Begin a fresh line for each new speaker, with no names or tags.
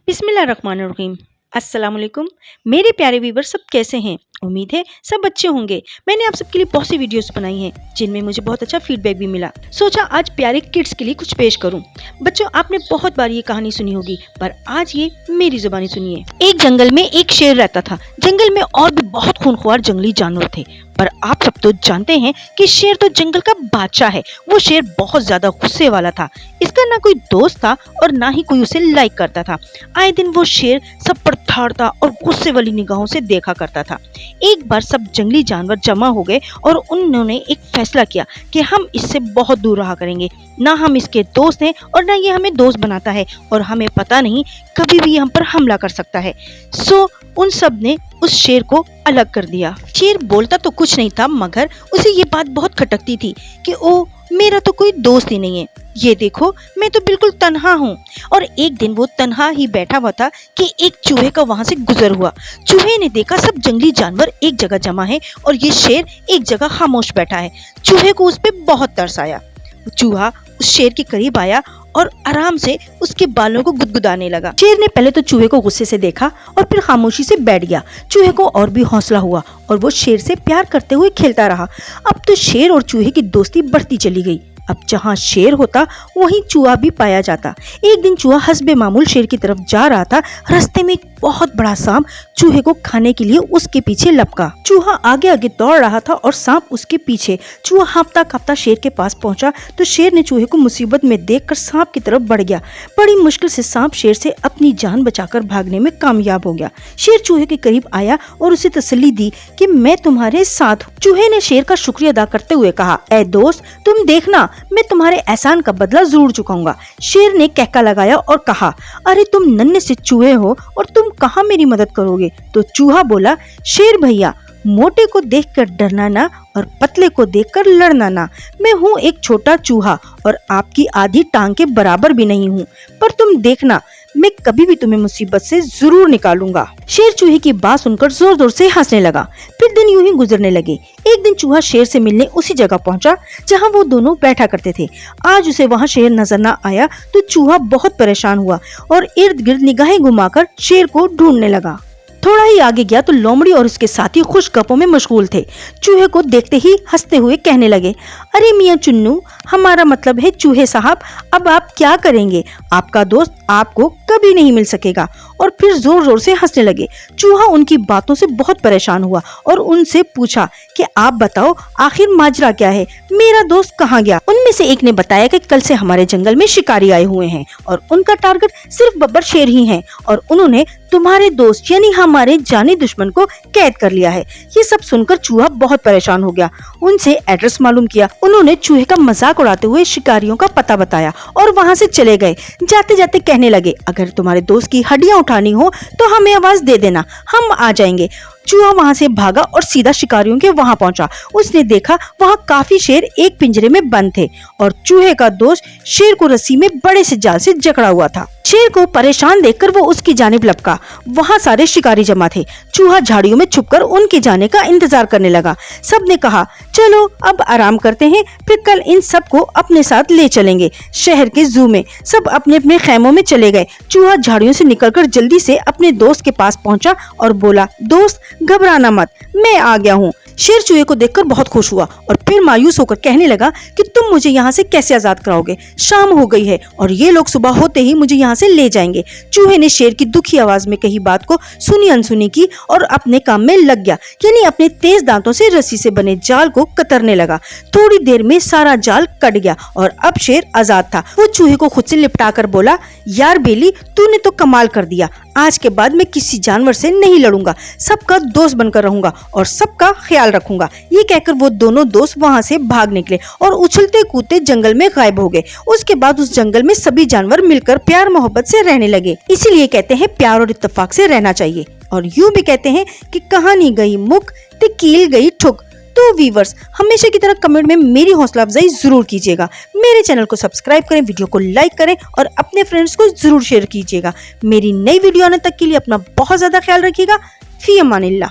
बिस्मिल्लाहिर्रहमानिर्रहीम। अस्सलाम वालेकुम मेरे प्यारे व्यूवर, सब कैसे हैं? उम्मीद है सब अच्छे होंगे। मैंने आप सबके लिए बहुत सी वीडियोस बनाई हैं जिनमें मुझे बहुत अच्छा फीडबैक भी मिला। सोचा आज प्यारे किड्स के लिए कुछ पेश करूं। बच्चों, आपने बहुत बार ये कहानी सुनी होगी, पर आज ये मेरी जुबानी सुनिए। एक जंगल में एक शेर रहता था। जंगल में और भी बहुत खूंखार जंगली जानवर थे, पर आप सब तो जानते हैं कि शेर तो जंगल का बादशाह है। वो शेर बहुत ज्यादा गुस्से वाला था। इसका ना कोई दोस्त था और ना ही कोई उसे लाइक करता था। आए दिन वो शेर सब पर ठाड़ता और गुस्से वाली निगाहों से देखा करता था। एक बार सब जंगली जानवर जमा हो गए और उन्होंने एक फैसला किया कि हम इससे बहुत दूर रहा करेंगे। ना हम इसके दोस्त हैं और ना ये हमें दोस्त बनाता है, और हमें पता नहीं कभी भी हम पर हमला कर सकता है। सो उन सब ने उस शेर को अलग कर दिया। शेर बोलता तो कुछ नहीं था, मगर उसे ये बात बहुत खटकती थी कि ओ, मेरा तो कोई दोस्त ही नहीं है। ये देखो, मैं तो बिल्कुल तन्हा हूँ। और एक दिन वो तन्हा ही बैठा हुआ था कि एक चूहे का वहाँ से गुजर हुआ। चूहे ने देखा सब जंगली जानवर एक जगह जमा है और ये शेर एक जगह खामोश बैठा है। चूहे को उस पे बहुत तरस आया। चूहा उस शेर के करीब आया और आराम से उसके बालों को गुदगुदाने लगा। शेर ने पहले तो चूहे को गुस्से से देखा और फिर खामोशी से बैठ गया। चूहे को और भी हौसला हुआ और वो शेर से प्यार करते हुए खेलता रहा। अब तो शेर और चूहे की दोस्ती बढ़ती चली गई। अब जहाँ शेर होता वहीं चूहा भी पाया जाता। एक दिन चूहा हस्बे मामूल शेर की तरफ जा रहा था। रास्ते में एक बहुत बड़ा सांप चूहे को खाने के लिए उसके पीछे लपका। चूहा आगे आगे दौड़ रहा था और सांप उसके पीछे। चूहा हाँफता कांपता शेर के पास पहुंचा तो शेर ने चूहे को मुसीबत में देखकर सांप की तरफ बढ़ गया। बड़ी मुश्किल से सांप शेर से अपनी जान बचाकर भागने में कामयाब हो गया। शेर चूहे के करीब आया और उसे तसल्ली दी कि मैं तुम्हारे साथ हूँ। चूहे ने शेर का शुक्रिया अदा करते हुए कहा, ऐ दोस्त, तुम देखना, मैं तुम्हारे एहसान का बदला जरूर चुकाऊंगा। शेर ने कहका लगाया और कहा, अरे तुम नन्हे से चूहे हो और तुम कहाँ मेरी मदद करोगे? तो चूहा बोला, शेर भैया, मोटे को देखकर डरना ना और पतले को देखकर लड़ना ना। मैं हूँ एक छोटा चूहा और आपकी आधी टांग के बराबर भी नहीं हूँ, पर तुम देखना, मैं कभी भी तुम्हें मुसीबत से जरूर निकालूंगा। शेर चूहे की बात सुनकर जोर जोर से हंसने लगा। फिर दिन यूं ही गुजरने लगे। एक दिन चूहा शेर से मिलने उसी जगह पहुंचा जहां वो दोनों बैठा करते थे। आज उसे वहां शेर नजर न आया तो चूहा बहुत परेशान हुआ और इर्द गिर्द निगाहें घुमाकर शेर को ढूंढने लगा। थोड़ा ही आगे गया तो लोमड़ी और उसके साथी खुश गप्पों में मशगूल थे। चूहे को देखते ही हंसते हुए कहने लगे, अरे मियाँ चुन्नू, हमारा मतलब है चूहे साहब, अब आप क्या करेंगे? आपका दोस्त आपको कभी नहीं मिल सकेगा। और फिर जोर जोर से हंसने लगे। चूहा उनकी बातों से बहुत परेशान हुआ और उनसे पूछा कि आप बताओ, आखिर माजरा क्या है? मेरा दोस्त कहाँ गया? उनमें से एक ने बताया कि कल से हमारे जंगल में शिकारी आए हुए हैं और उनका टारगेट सिर्फ बब्बर शेर ही है और उन्होंने तुम्हारे दोस्त यानी हमारे जानी दुश्मन को कैद कर लिया है। ये सब सुनकर चूहा बहुत परेशान हो गया। उनसे एड्रेस मालूम किया। उन्होंने चूहे का मजाक उड़ाते हुए शिकारियों का पता बताया और वहाँ से चले गए। जाते जाते कहने लगे, अगर तुम्हारे दोस्त की हड्डियां उठानी हो तो हमें आवाज दे देना, हम आ जाएंगे। चूहा वहाँ से भागा और सीधा शिकारियों के वहाँ पहुँचा। उसने देखा वहाँ काफी शेर एक पिंजरे में बंद थे और चूहे का दोस्त शेर को रस्सी में बड़े से जाल से जकड़ा हुआ था। शेर को परेशान देखकर वो उसकी जानिब लपका। वहाँ सारे शिकारी जमा थे। चूहा झाड़ियों में छुपकर उनके जाने का इंतजार करने लगा। सबने कहा, चलो अब आराम करते हैं, फिर कल इन सबको अपने साथ ले चलेंगे शहर के जू में। सब अपने अपने खेमों में चले गए। चूहा झाड़ियों से निकलकर जल्दी से अपने दोस्त के पास पहुंचा और बोला, दोस्त घबराना मत, मैं आ गया हूँ। शेर चूहे को देखकर बहुत खुश हुआ और फिर मायूस होकर कहने लगा कि तुम मुझे यहाँ से कैसे आजाद कराओगे? शाम हो गई है और ये लोग सुबह होते ही मुझे यहाँ से ले जाएंगे। चूहे ने शेर की दुखी आवाज में कही बात को सुनी अनसुनी की और अपने काम में लग गया, यानी अपने तेज दांतों से रस्सी से बने जाल को कतरने लगा। थोड़ी देर में सारा जाल कट गया और अब शेर आजाद था। वो चूहे को खुद से लिपटा कर बोला, यार बेली, तूने तो कमाल कर दिया। आज के बाद मैं किसी जानवर से नहीं लड़ूंगा, सबका दोस्त बनकर रहूंगा और सबका ख्याल रखूंगा। ये कहकर वो दोनों दोस्त वहाँ से भाग निकले और उछलते कूदते जंगल में गायब हो गए। उसके बाद उस जंगल में सभी जानवर मिलकर प्यार मोहब्बत से रहने लगे। इसीलिए कहते हैं प्यार और इत्तेफाक से रहना चाहिए। और यूं भी कहते हैं कि कहानी गई मुक ते कील गई ठुक। तो व्यूअर्स, हमेशा की तरह कमेंट में मेरी हौसला अफजाई जरूर कीजिएगा। मेरे चैनल को सब्सक्राइब करें, वीडियो को लाइक करें और अपने फ्रेंड्स को जरूर शेयर कीजिएगा। मेरी नई वीडियो आने तक के लिए अपना बहुत ज्यादा ख्याल रखिएगा। फी अमानिल्लाह।